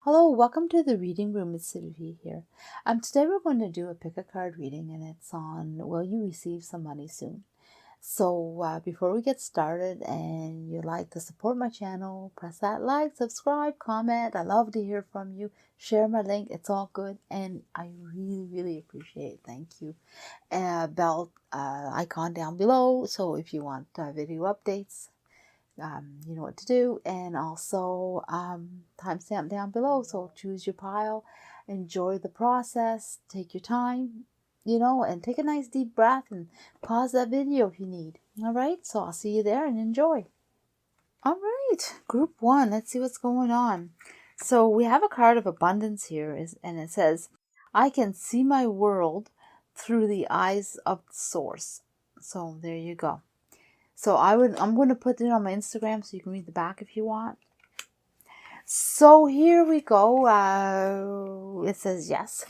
Hello, welcome to the reading room. It's Sylvie here. Today we're going to do a pick a card reading, and it's on will you receive some money soon? So before we get started, and you'd like to support my channel, press that like, subscribe, comment. I love to hear from you. Share my link. It's all good, and I really appreciate it. Thank you. Bell icon down below. So if you want video updates, you know what to do. And also timestamp down below, so choose your pile, enjoy the process, take your time, and take a nice deep breath and pause that video if you need. All right, so I'll see you there and enjoy. All right, group one, let's see what's going on. So we have a card of abundance here, and it says, I can see my world through the eyes of the source. So there you go. So I'm going to put it on my Instagram so you can read the back if you want. So here we go. It says yes.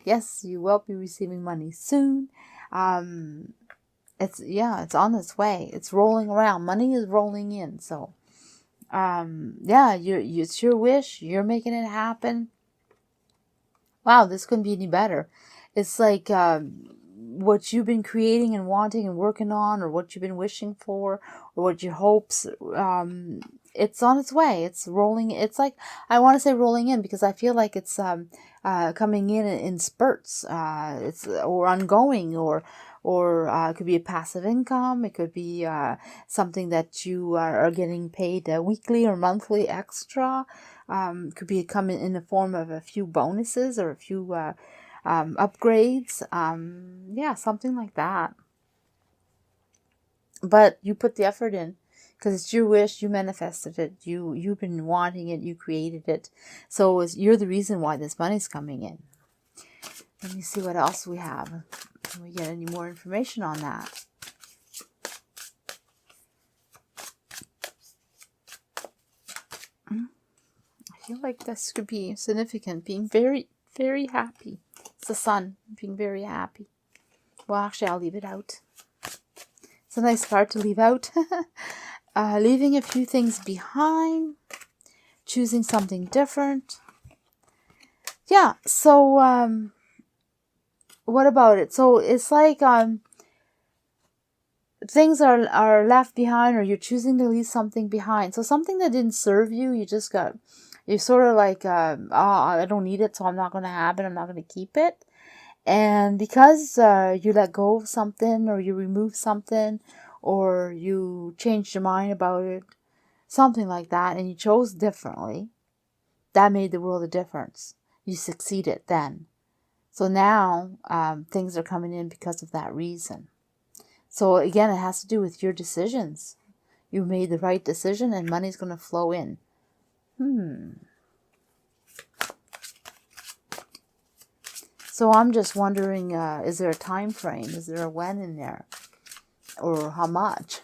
Yes, you will be receiving money soon. It's on its way. It's rolling around. Money is rolling in. So it's your wish. You're making it happen. Wow, this couldn't be any better. It's like what you've been creating and wanting and working on, or what you've been wishing for, or what your hopes, it's on its way. It's rolling. It's like, I want to say rolling in, because I feel like it's coming in spurts. It's or ongoing, or it could be a passive income. It could be something that you are getting paid weekly or monthly extra. Could be coming in the form of a few bonuses or a few upgrades, something like that. But you put the effort in, because it's your wish. You manifested it. You've been wanting it. You created it. So you're the reason why this money's coming in. Let me see what else we have. Can we get any more information on that? I feel like this could be significant. Being very happy. It's the sun. Being very happy. Well, actually, I'll leave it out. It's a nice card to leave out. Leaving a few things behind. Choosing something different. Yeah, so what about it? So it's like things are left behind, or you're choosing to leave something behind. So something that didn't serve you, you're sort of like, I don't need it, so I'm not going to have it. I'm not going to keep it. And because you let go of something, or you remove something, or you changed your mind about it, something like that, and you chose differently, that made the world a difference. You succeeded then. So now things are coming in because of that reason. So again, it has to do with your decisions. You made the right decision, and money's going to flow in. So I'm just wondering, is there a time frame? Is there a when in there? Or how much?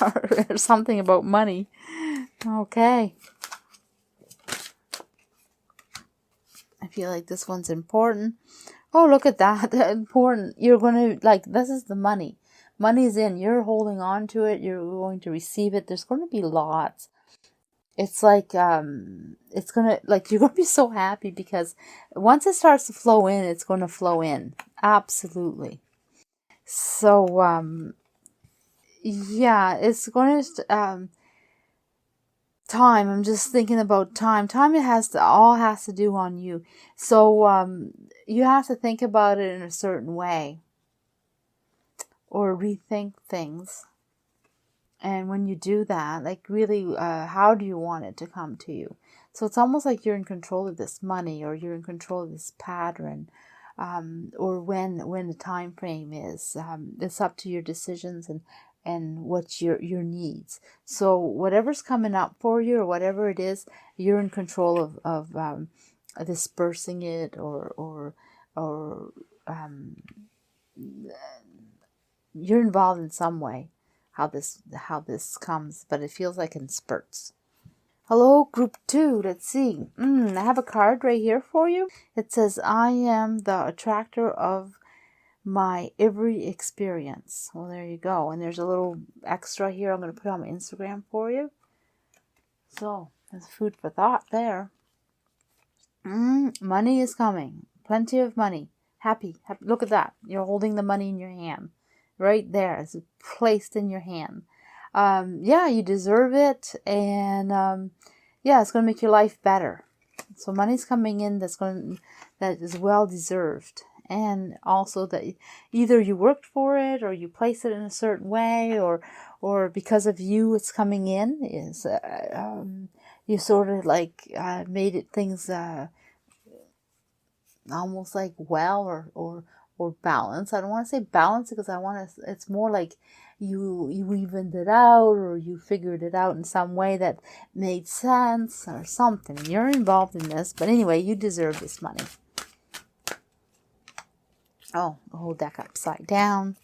Or something about money. Okay. I feel like this one's important. Oh, look at that. Important. You're going to, this is the money. Money's in. You're holding on to it. You're going to receive it. There's going to be lots. It's like, it's going to, you're going to be so happy, because once it starts to flow in, it's going to flow in. Absolutely. So, yeah, it's going to, time. I'm just thinking about time. Time, all has to do on you. So, you have to think about it in a certain way, or rethink things. And when you do that, really, how do you want it to come to you? So it's almost like you're in control of this money, or you're in control of this pattern, or when the time frame is. It's up to your decisions and what's your needs. So whatever's coming up for you, or whatever it is, you're in control of dispersing it, or you're involved in some way. How this comes, but it feels like in spurts. Hello, group 2. Let's see. I have a card right here for you. It says, I am the attractor of my every experience. Well, there you go. And there's a little extra here I'm going to put on my Instagram for you. So, there's food for thought there. Money is coming. Plenty of money. Happy. Look at that. You're holding the money in your hand. Right there. It's placed in your hand. Yeah, you deserve it. And yeah, it's going to make your life better. So money's coming in that is well deserved. And also that either you worked for it, or you place it in a certain way, or because of you it's coming in. You sort of like made it things almost like well, or balance. I don't want to say balance, because it's more like you evened it out, or you figured it out in some way that made sense or something. You're involved in this, but anyway, you deserve this money. Oh, the whole deck upside down.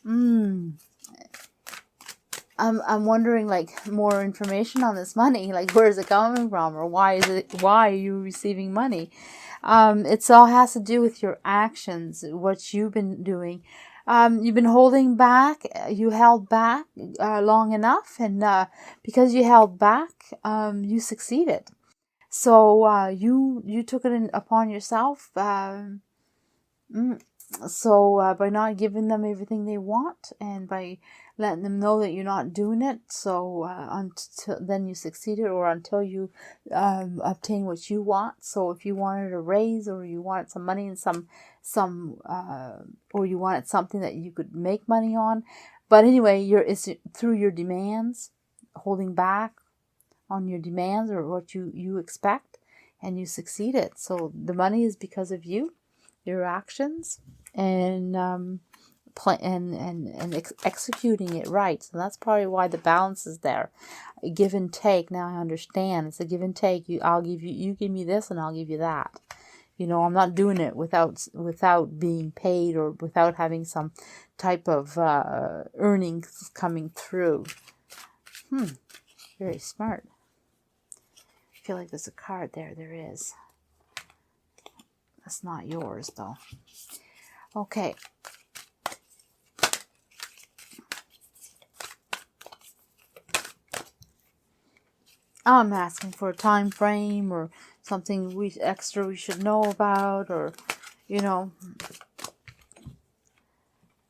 I'm wondering, like, more information on this money. Like, where is it coming from, or why are you receiving money? It all has to do with your actions, what you've been doing. You've been holding back. You held back long enough, and because you held back, you succeeded. So you took it upon yourself. So by not giving them everything they want, and by letting them know that you're not doing it, so until then you succeeded, or until you obtain what you want. So if you wanted a raise, or you wanted some money and or you wanted something that you could make money on, but anyway, it's through your demands, holding back on your demands or what you expect, and you succeeded. So the money is because of you, your actions, and executing it right. So that's probably why the balance is there. A give and take. Now I understand. It's a give and take. You give me this, and I'll give you that. I'm not doing it without being paid, or without having some type of earnings coming through. Very smart. I feel like there's a card there. There is. That's not yours, though. Okay. I'm asking for a time frame, or something extra we should know about, or,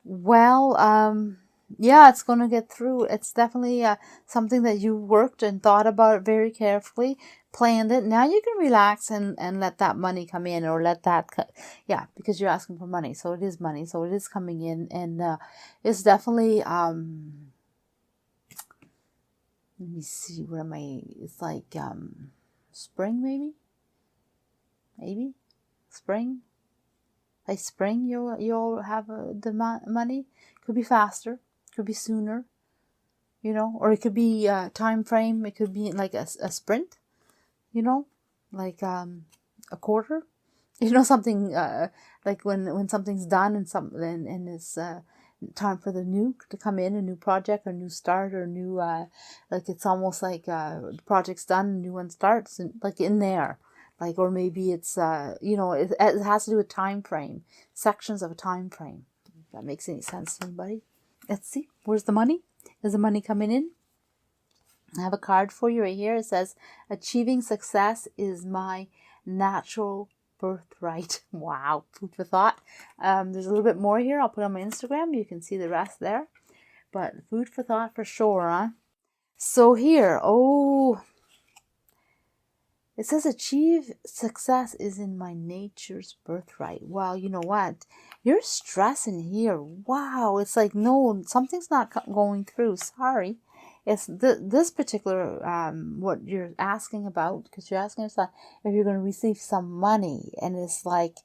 well, yeah, it's going to get through. It's definitely something that you worked and thought about very carefully, planned it. Now you can relax and let that money come in, or let that, because you're asking for money. So it is money. So it is coming in, and it's definitely, let me see, it's like spring, maybe spring. Like spring, you'll have the money. Could be faster, could be sooner, or it could be time frame. It could be like a sprint, like a quarter, something like when something's done, and it's time for the new to come in, a new project, or new start, or new like it's almost like the project's done, a new one starts, and like in there. Like, or maybe it's, it has to do with time frame, sections of a time frame. If that makes any sense to anybody. Let's see. Where's the money? Is the money coming in? I have a card for you right here. It says, achieving success is my natural birthright. Wow. Food for thought. There's a little bit more here. I'll put on my Instagram. You can see the rest there. But food for thought for sure, huh? So here, it says, achieve success is in my nature's birthright. Wow, you know what? You're stressing here. Wow, it's like, no, something's not going through. Sorry. It's this particular, what you're asking about, because you're asking yourself if you're going to receive some money. And it's like,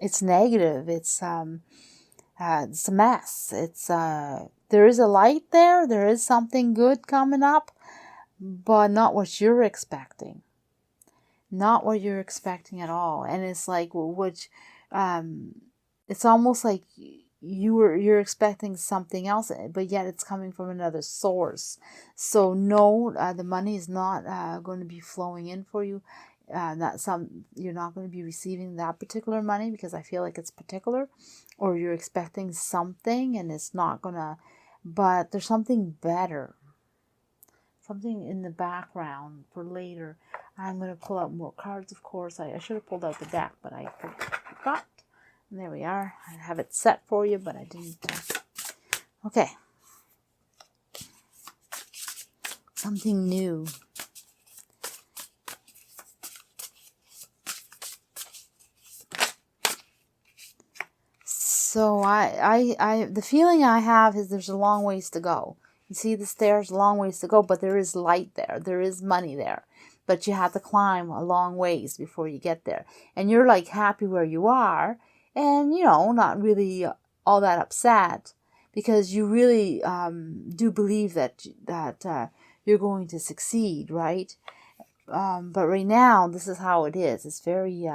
it's negative. It's a mess. There is a light there. There is something good coming up. But not what you're expecting. Not what you're expecting at all. And it's like, it's almost like you're expecting something else, but yet it's coming from another source. So no, the money is not going to be flowing in for you. You're not going to be receiving that particular money, because I feel like it's particular, or you're expecting something and it's not gonna, but there's something better. something in the background for later. I'm going to pull out more cards, of course. I should have pulled out the deck, but I forgot. And there we are. I have it set for you, but I didn't. Okay. Something new. So the feeling I have is there's a long ways to go. You see the stairs, a long ways to go, but there is light there. There is money there. But you have to climb a long ways before you get there. And you're like happy where you are and, you know, not really all that upset because you really do believe that you're going to succeed, right? But right now, this is how it is. It's very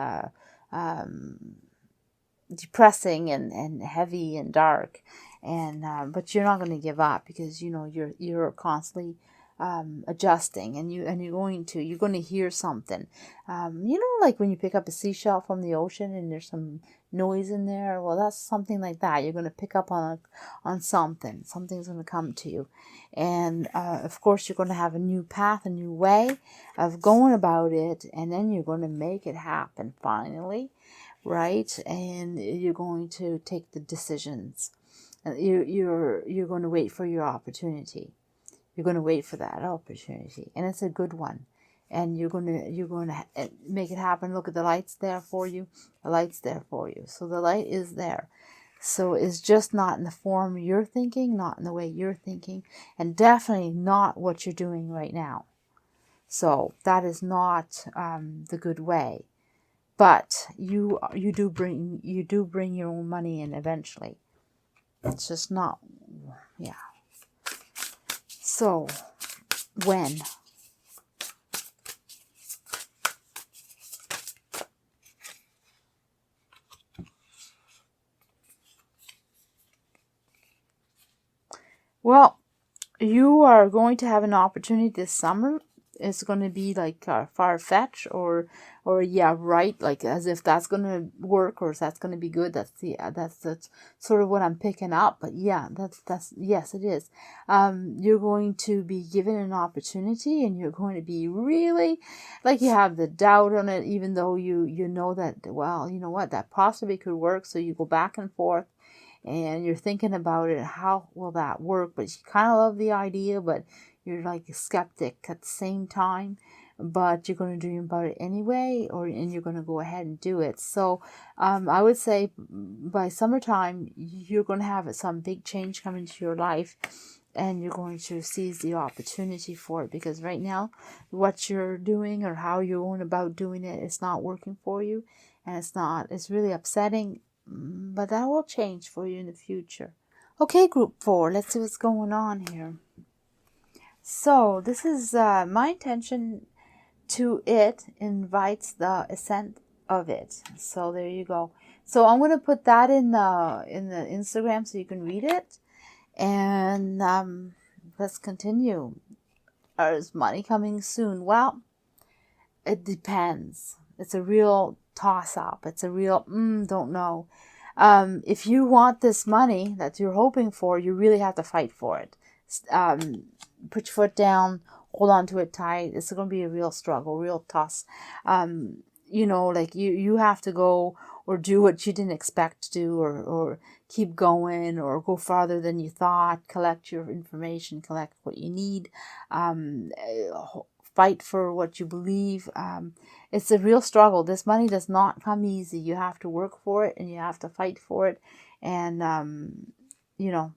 depressing and heavy and dark, and but you're not going to give up because you know you're constantly adjusting, and you're going to hear something, you know, like when you pick up a seashell from the ocean and there's some noise in there. Well, that's something like that. You're going to pick up on something's going to come to you, and of course you're going to have a new path, a new way of going about it, and then you're going to make it happen finally. Right, and you're going to take the decisions. You're going to wait for your opportunity. You're going to wait for that opportunity, and it's a good one. And you're going to make it happen. Look at the lights there for you. The light's there for you. So the light is there. So it's just not in the form you're thinking, not in the way you're thinking, and definitely not what you're doing right now. So that is not the good way. But you do bring your own money in eventually. It's just not, yeah. So, when? Well, you are going to have an opportunity this summer. It's going to be like far-fetched or yeah, right, like as if that's going to work or if that's going to be good. That's sort of what I'm picking up. But yeah, that's yes, it is. You're going to be given an opportunity, and you're going to be really like you have the doubt on it, even though you know that, well, you know what, that possibly could work. So you go back and forth, and you're thinking about it. How will that work? But you kind of love the idea, but you're like a skeptic at the same time, but you're going to dream about it anyway, and you're going to go ahead and do it. So I would say by summertime, you're going to have some big change come into your life, and you're going to seize the opportunity for it, because right now, what you're doing or how you're going about doing it is not working for you, and it's really upsetting, but that will change for you in the future. Okay, group 4, let's see what's going on here. So this is my intention to it invites the ascent of it. So there you go. So I'm going to put that in the Instagram so you can read it. And let's continue. Is money coming soon? Well, it depends. It's a real toss-up. It's a real don't know. If you want this money that you're hoping for, you really have to fight for it. Put your foot down, hold on to it tight. It's going to be a real struggle, real toss. You know, like you have to go or do what you didn't expect to do, or keep going, or go farther than you thought, collect your information, collect what you need, fight for what you believe. It's a real struggle. This money does not come easy. You have to work for it, and you have to fight for it. And, you know,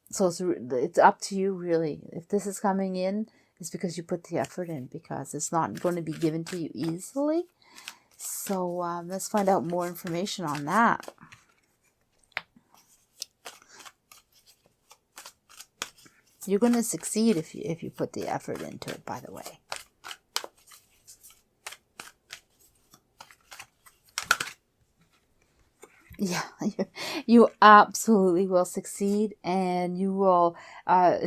so it's up to you, really. If this is coming in, it's because you put the effort in, because it's not going to be given to you easily. So let's find out more information on that. You're going to succeed if you put the effort into it, by the way. Yeah, you absolutely will succeed, and you will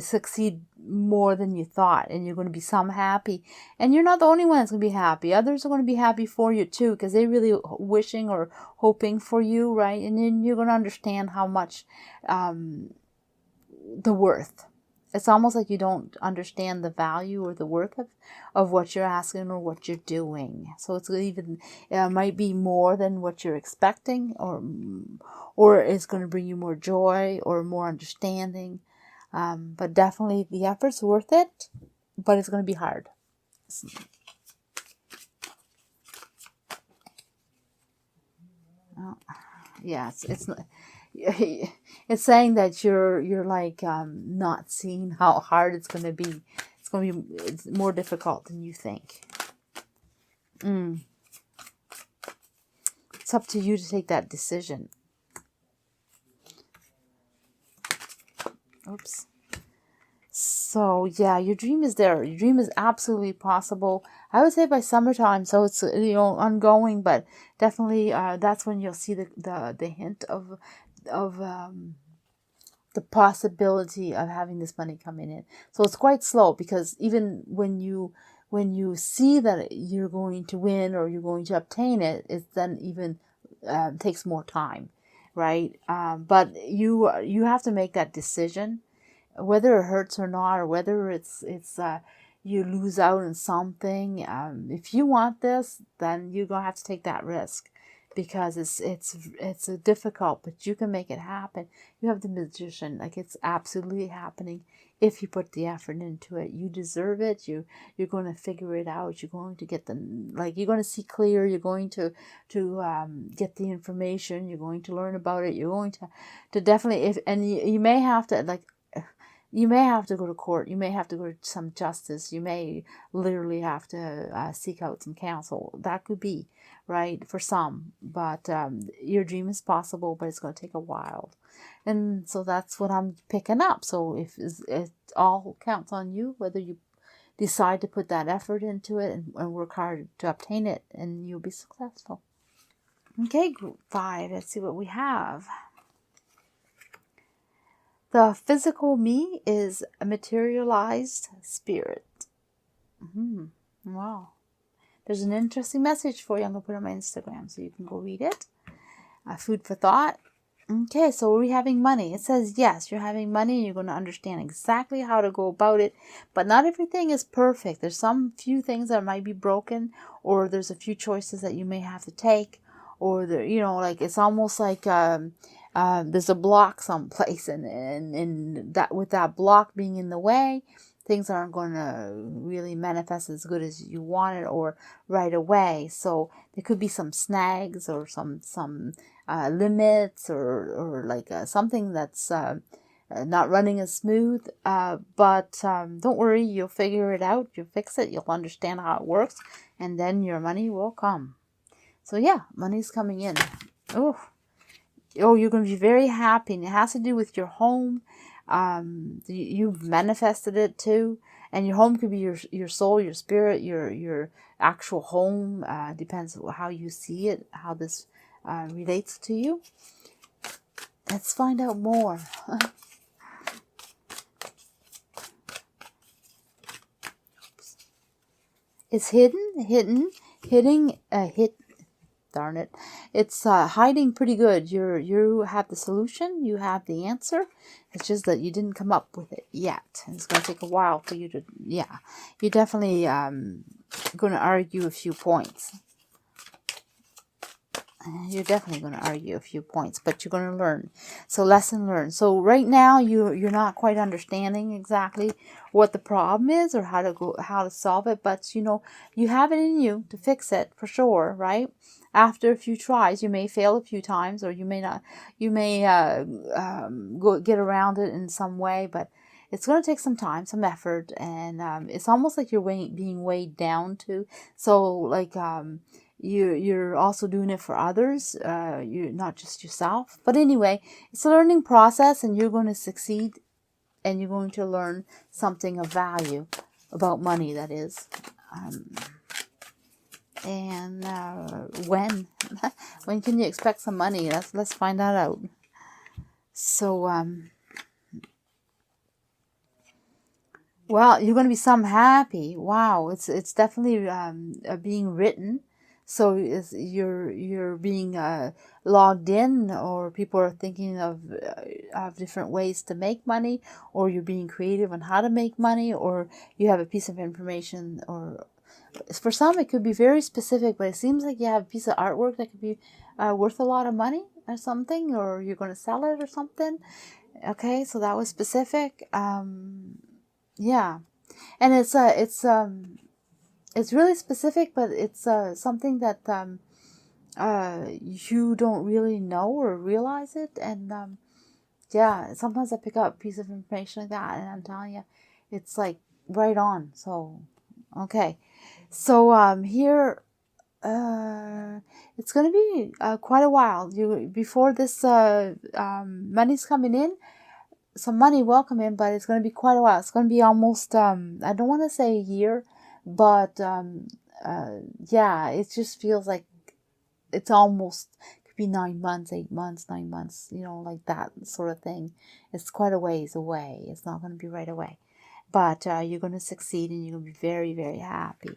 succeed more than you thought, and you're going to be some happy. And you're not the only one that's going to be happy. Others are going to be happy for you too, because they're really wishing or hoping for you, right? And then you're going to understand how much the worth It's almost like you don't understand the value or the worth of what you're asking or what you're doing. So it's even, it might be more than what you're expecting, or it's going to bring you more joy or more understanding. But definitely the effort's worth it, but it's going to be hard. Yeah, it's not, it's saying that you're like not seeing how hard it's going to be. It's more difficult than you think. It's up to you to take that decision. Oops. So yeah, your dream is there. Your dream is absolutely possible. I would say by summertime, so it's ongoing, but definitely that's when you'll see the hint of the possibility of having this money coming in. So it's quite slow, because even when you see that you're going to win or you're going to obtain it, it then even takes more time, right? But you have to make that decision, whether it hurts or not, or whether it's you lose out on something. If you want this, then you're gonna have to take that risk, because it's difficult, but you can make it happen. You have the magician, like it's absolutely happening if you put the effort into it. You deserve it. You're going to figure it out. You're going to get you're going to see clear. You're going to get the information. You're going to learn about it. You're going to definitely, and you may have to you may have to go to court. You may have to go to some justice. You may literally have to seek out some counsel. That could be, right, for some. But your dream is possible, but it's going to take a while. And so that's what I'm picking up. So if it all counts on you, whether you decide to put that effort into it and work hard to obtain it, and you'll be successful. Okay, group 5. Let's see what we have. The physical me is a materialized spirit. Wow. There's an interesting message for you. I'm going to put it on my Instagram so you can go read it. Food for thought. Okay, so are we having money? It says, yes, you're having money and you're going to understand exactly how to go about it. But not everything is perfect. There's some few things that might be broken, or there's a few choices that you may have to take. Or, like it's almost like there's a block someplace, and that with that block being in the way, things aren't going to really manifest as good as you want it or right away. So there could be some snags or some limits or like something that's not running as smooth. But don't worry, you'll figure it out. You'll fix it. You'll understand how it works, and then your money will come. So yeah, money's coming in. Oh, you're going to be very happy. And it has to do with your home. You've manifested it too. And your home could be your soul, your spirit, your actual home. Depends on how you see it, how this relates to you. Let's find out more. It's hidden. Darn it. It's hiding pretty good. You have the solution. You have the answer. It's just that you didn't come up with it yet. And it's going to take a while for you to, You're definitely going to argue a few points. You're definitely going to argue a few points, but you're going to learn. So lesson learned. So right now you're not quite understanding exactly what the problem is or how to solve it, but you have it in you to fix it for sure, right? After a few tries, you may fail a few times, or you may not. You may get around it in some way, but it's going to take some time, some effort, and it's almost like you're being weighed down too. So like you're also doing it for others. You're not just yourself. But anyway, it's a learning process, and you're going to succeed, and you're going to learn something of value about money. That is. And when can you expect some money? Let's find that out. So well, you're going to be some happy. Wow, it's definitely being written. So you're being logged in, or people are thinking of different ways to make money, or you're being creative on how to make money, or you have a piece of information, or for some it could be very specific, but it seems like you have a piece of artwork that could be worth a lot of money or something, or you're going to sell it or something. Okay, so that was specific. Yeah, and it's really specific, but it's something that you don't really know or realize it. And yeah, sometimes I pick up a piece of information like that, and I'm telling you, it's like right on. So okay, so here it's gonna be quite a while before this money's coming in. Some money will come in, but it's going to be quite a while. It's going to be almost I don't want to say a year, but yeah, it just feels like it's almost, could be 9 months, 8 months, 9 months, like that sort of thing. It's quite a ways away. It's not going to be right away, but you're going to succeed, and you're going to be very, very happy.